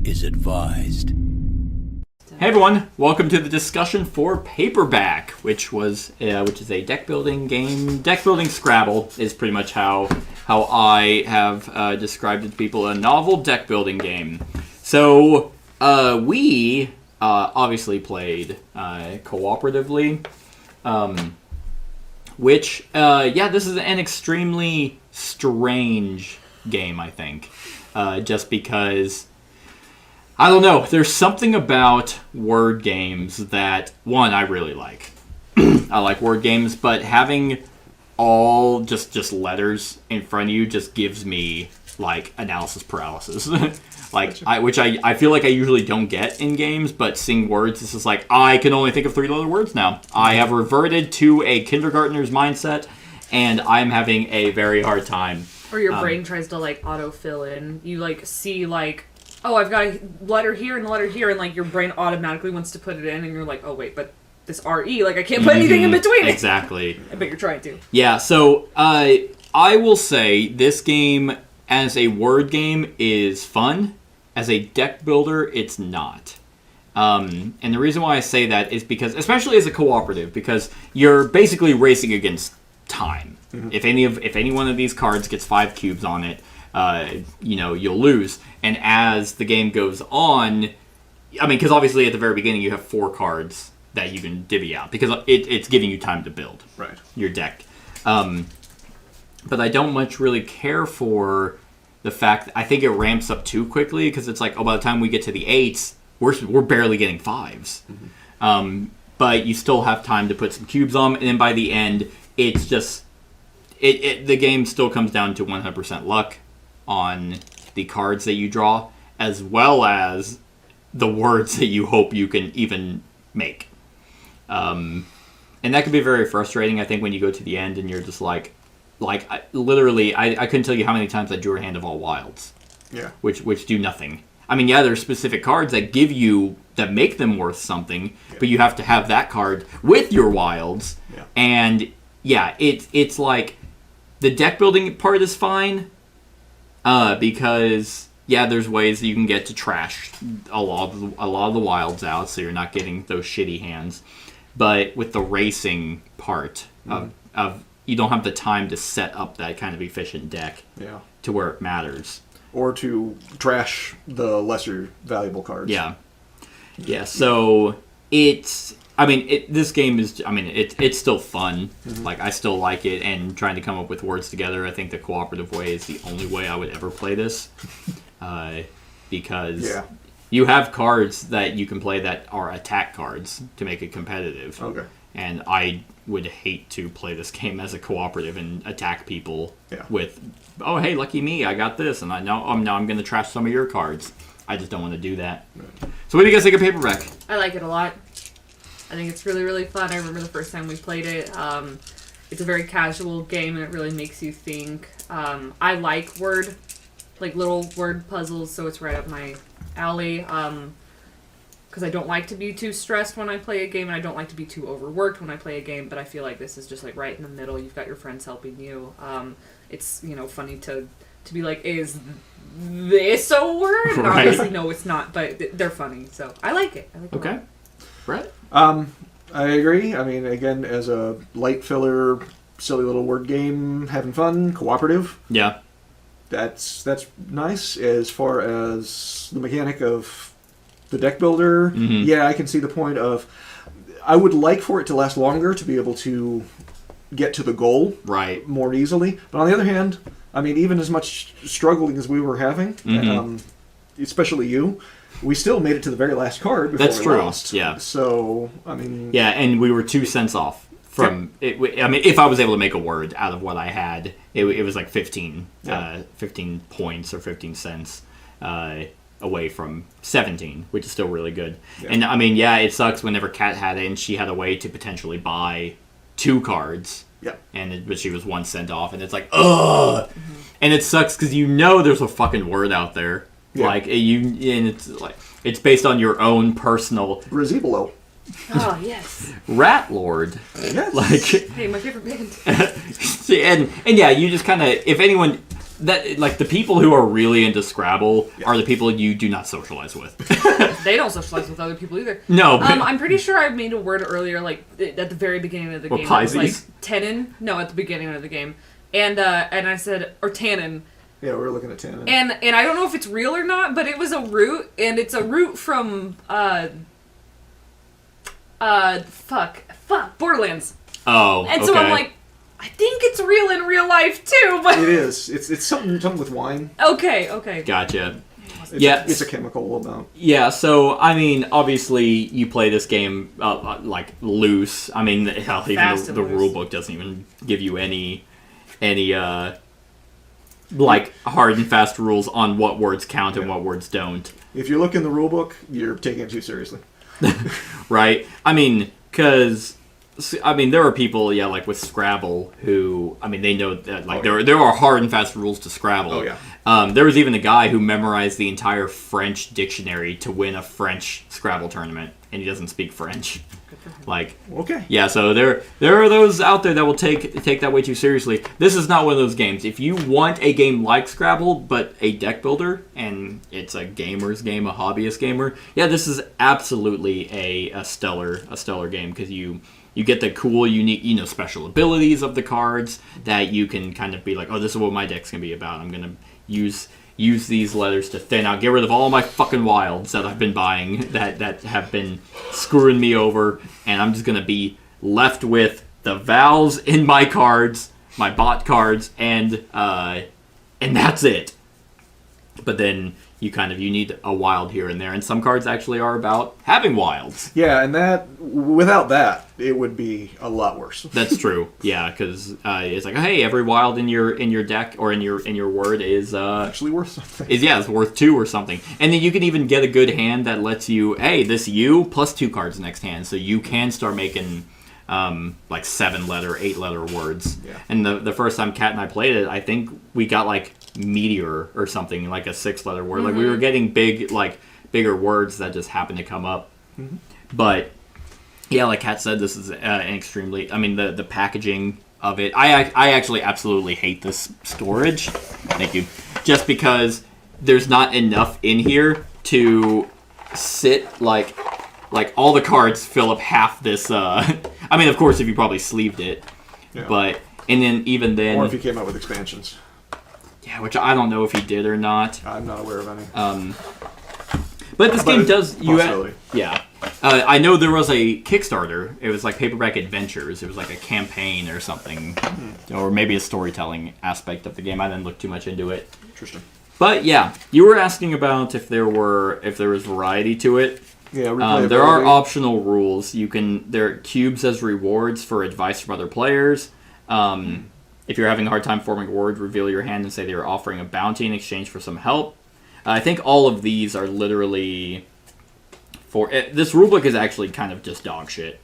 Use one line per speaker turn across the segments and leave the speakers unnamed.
is advised.
Hey everyone, welcome to the discussion for Paperback, which is a deck building game. Deck building Scrabble is pretty much how I have described it to people. A novel deck building game. So we obviously played cooperatively, which this is an extremely strange game, I think, just because. I don't know. There's something about word games that, one, I really like. I like word games, but having all just letters in front of you just gives me, like, analysis paralysis. Which I feel like I usually don't get in games, but seeing words, it's just like, I can only think of 3-letter words now. I have reverted to a kindergartner's mindset, and I'm having a very hard time.
Or your brain tries to, like, auto-fill in. You, like, see, like, oh, I've got a letter here and a letter here, and, like, your brain automatically wants to put it in, and you're like, oh, wait, but this R-E, like, I can't put anything in between it.
Exactly.
I bet you're trying to.
Yeah, so I will say this game, as a word game, is fun. As a deck builder, it's not. And the reason why I say that is because, especially as a cooperative, because you're basically racing against time. Mm-hmm. If any one of these cards gets 5 cubes on it, you'll lose. And as the game goes on, I mean, because obviously at the very beginning you have 4 cards that you can divvy out because it's giving you time to build your deck. But I don't much really care for the fact that I think it ramps up too quickly because it's like, oh, by the time we get to the 8s, we're barely getting 5s. Mm-hmm. But you still have time to put some cubes on, and then by the end, it's just the game still comes down to 100% luck on the cards that you draw, as well as the words that you hope you can even make. And that can be very frustrating, I think, when you go to the end and you're just like I couldn't tell you how many times I drew a hand of all wilds. Yeah. Which do nothing. I mean, yeah, there's specific cards that make them worth something, but you have to have that card with your wilds. Yeah. And yeah, it's like the deck building part is fine. Because there's ways that you can get to trash a lot of the wilds out, so you're not getting those shitty hands. But with the racing part of you don't have the time to set up that kind of efficient deck to where it matters,
or to trash the lesser valuable cards.
Yeah. So it's. I mean, this game is. I mean, it's still fun. Mm-hmm. Like, I still like it, and trying to come up with words together. I think the cooperative way is the only way I would ever play this, because you have cards that you can play that are attack cards to make it competitive. Okay. And I would hate to play this game as a cooperative and attack people with, oh hey, lucky me, I got this, and now I'm going to trash some of your cards. I just don't want to do that. Right. So, what do you guys think of Paperback?
I like it a lot. I think it's really, really fun. I remember the first time we played it. It's a very casual game, and it really makes you think. I like little word puzzles, so it's right up my alley. Because I don't like to be too stressed when I play a game, and I don't like to be too overworked when I play a game, but I feel like this is just like right in the middle. You've got your friends helping you. It's, funny to be like, is this a word? And obviously, no, it's not, but they're funny, so I like it.
Okay. Brett?
I agree. I mean, again, as a light filler, silly little word game, having fun, cooperative.
Yeah.
That's nice. As far as the mechanic of the deck builder, I can see the point of, I would like for it to last longer to be able to get to the goal more easily. But on the other hand, I mean, even as much struggling as we were having, especially you, we still made it to the very last card before we lost.
Yeah.
So, I mean...
Yeah, and we were 2 cents off from... It, I mean, if I was able to make a word out of what I had, it was like 15 points or 15 cents away from 17, which is still really good. Yeah. And, I mean, it sucks whenever Kat had it, and she had a way to potentially buy 2 cards.
Yeah.
But she was 1 cent off, and it's like, ugh! Mm-hmm. And it sucks because there's a fucking word out there. Yeah. And it's based on your own personal
Grisibolo.
Oh yes.
Rat Lord.
Yes.
Hey, my favorite band.
and you just kind of, if anyone that like the people who are really into Scrabble are the people you do not socialize with.
They don't socialize with other people either.
No, but
I'm pretty sure I made a word earlier, like at the very beginning of the game.
Pisces?
It was like tenon. No, at the beginning of the game, and I said or tannin.
Yeah, we were looking at tannin.
And I don't know if it's real or not, but it was a root, and it's a root from Borderlands.
oh,
And
okay.
so I'm like, I think it's real in real life too, but
It is. It's something with wine.
okay.
Gotcha.
It's it's a chemical about.
Yeah, so I mean, obviously, you play this game like loose. I mean, hell, even
Fast
the
and
rule
loose.
book doesn't even give you any like hard and fast rules on what words count and what words don't.
If you look in the rule book, you're taking it too seriously.
Right? I mean, because there are people, like with Scrabble, who they know that there are hard and fast rules to Scrabble.
Oh yeah.
There was even a guy who memorized the entire French dictionary to win a French Scrabble tournament, and he doesn't speak French. Like,
Okay.
yeah, so there are those out there that will take that way too seriously. This is not one of those games. If you want a game like Scrabble, but a deck builder, and it's a gamer's game, a hobbyist gamer, yeah, this is absolutely a stellar game, because you get the cool, unique, special abilities of the cards that you can kind of be like, oh, this is what my deck's going to be about. I'm going to use these letters to thin out, get rid of all my fucking wilds that I've been buying that have been screwing me over, and I'm just going to be left with the vowels in my cards, my bot cards, and that's it. But then you need a wild here and there, and some cards actually are about having wilds.
Yeah, and without that, it would be a lot worse.
That's true. Yeah, because it's like, hey, every wild in your deck or in your word is
Actually worth something.
it's worth 2 or something, and then you can even get a good hand that lets you, hey, this U plus 2 cards next hand, so you can start making like 7-letter, 8-letter words.
Yeah.
And the first time Kat and I played it, I think we got like meteor or something, like a 6-letter word. Like we were getting bigger words that just happened to come up.
Mm-hmm.
But yeah, like Kat said, this is an extremely. The packaging of it. I actually absolutely hate this storage. Thank you. Just because there's not enough in here to sit like all the cards fill up half this. Of course, if you probably sleeved it,
Yeah.
but and then even then,
Or if you came out with expansions.
yeah, which I don't know if he did or not.
I'm not aware of any.
But this game does
possibility.
Yeah. I know there was a Kickstarter. It was like Paperback Adventures. It was like a campaign or something, or maybe a storytelling aspect of the game. I didn't look too much into it.
Interesting.
But yeah, you were asking about if there was variety to it.
Yeah, replayability.
There are optional rules. There are cubes as rewards for advice from other players. If you're having a hard time forming a word, reveal your hand and say they are offering a bounty in exchange for some help. I think all of these are literally for... This rulebook is actually kind of just dog shit.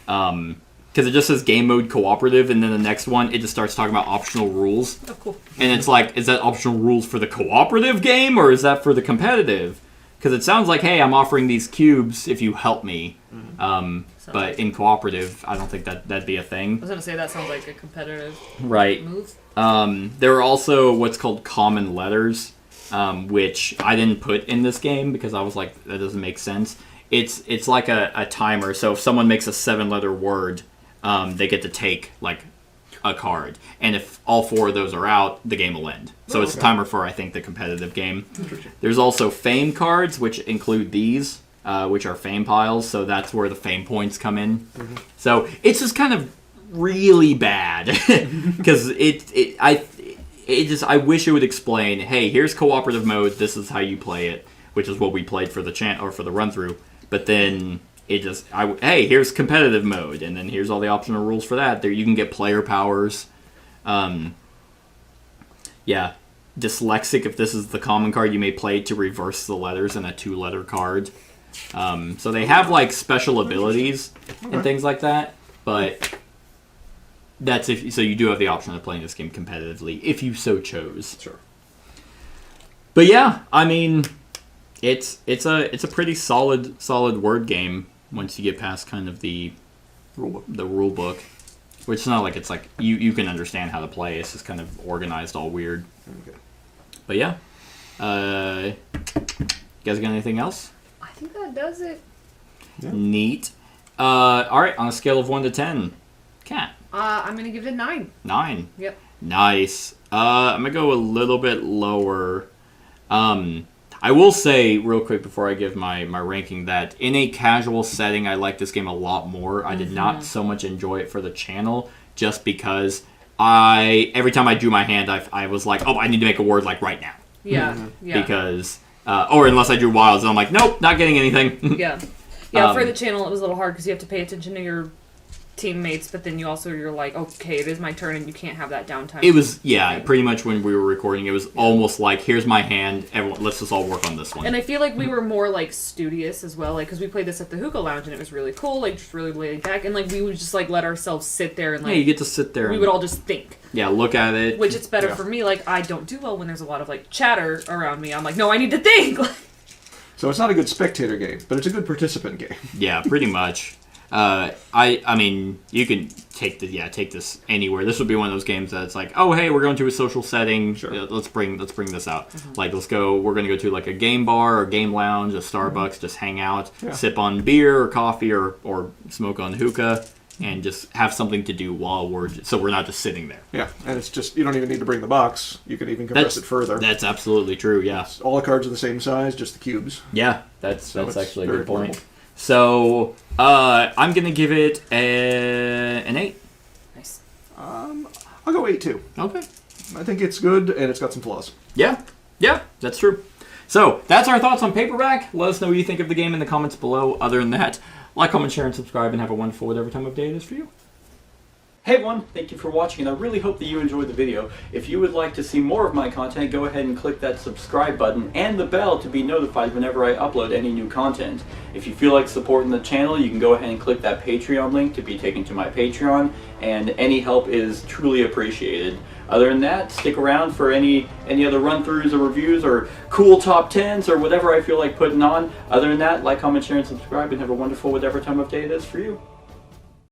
Because it just says game mode cooperative, and then the next one, it just starts talking about optional rules.
Oh, cool.
And it's like, is that optional rules for the cooperative game, or is that for the competitive? Because it sounds like, hey, I'm offering these cubes if you help me. But in cooperative, I don't think that'd be a thing.
I was gonna say that sounds like a competitive
Right.
move.
There are also what's called common letters, which I didn't put in this game because I was like, that doesn't make sense. It's like a timer. So if someone makes a 7-letter word, they get to take like a card, and if all 4 of those are out, the game will end. So it's a timer for, I think, the competitive game. There's also fame cards, which include these, which are fame piles. So that's where the fame points come in. So it's just kind of really bad because I wish it would explain, hey, here's cooperative mode, this is how you play it, which is what we played for the run through. But then hey, here's competitive mode, and then here's all the optional rules for that. There you can get player powers. Yeah, dyslexic, if this is the common card, you may play to reverse the letters in a 2-letter card. So they have like special abilities and things like that, but that's so you do have the option of playing this game competitively if you so chose.
Sure.
But yeah, it's a pretty solid word game once you get past kind of the rule book, which is not like it's like you can understand how to play. It's just kind of organized all weird.
Okay.
But yeah. You guys got anything else?
I think that does it.
Yeah.
Neat. All right, on a scale of 1 to 10, Cat.
I'm gonna give it a 9.
9.
Yep.
Nice. I'm gonna go a little bit lower. I will say real quick before I give my ranking that in a casual setting, I like this game a lot more. I did not so much enjoy it for the channel just because every time I drew my hand, I was like, oh, I need to make a word like right now.
Yeah. Yeah.
Because, or unless I drew wilds, and I'm like, nope, not getting anything.
Yeah. Yeah, for the channel, it was a little hard because you have to pay attention to your teammates, but then you're like, okay, it is my turn, and you can't have that downtime.
It was, pretty much when we were recording, it was almost like, here's my hand, everyone, let's just all work on this one.
And I feel like we were more, like, studious as well, like, because we played this at the Hookah Lounge, and it was really cool, like, just really laid back, and, like, we would just, like, let ourselves sit there and, like...
Yeah, you get to sit there
we
and...
would all just think.
Yeah, look at it.
Which it's better for me, like, I don't do well when there's a lot of, like, chatter around me. I'm like, no, I need to think!
So it's not a good spectator game, but it's a good participant game.
Yeah, pretty much. I mean, you can take this anywhere. This would be one of those games that's like, oh hey, we're going to a social setting.
Sure.
Let's bring this out. Like we're gonna go to like a game bar or game lounge, a Starbucks, just hang out, sip on beer or coffee or smoke on hookah, and just have something to do while we're not just sitting there.
Yeah, and it's just, you don't even need to bring the box. You can even compress it further.
That's absolutely true. Yeah.
All the cards are the same size, just the cubes.
Yeah, that's actually a good point.
Portable.
So, I'm going to give it an 8.
Nice.
I'll go 8 too.
Okay.
I think it's good, and it's got some flaws.
Yeah, that's true. So, that's our thoughts on Paperback. Let us know what you think of the game in the comments below. Other than that, like, comment, share, and subscribe, and have a wonderful whatever time of day it is for you. Hey everyone, thank you for watching, and I really hope that you enjoyed the video. If you would like to see more of my content, go ahead and click that subscribe button and the bell to be notified whenever I upload any new content. If you feel like supporting the channel, you can go ahead and click that Patreon link to be taken to my Patreon, and any help is truly appreciated. Other than that, stick around for any other run-throughs or reviews or cool top 10s or whatever I feel like putting on. Other than that, like, comment, share, and subscribe, and have a wonderful whatever time of day it is for you.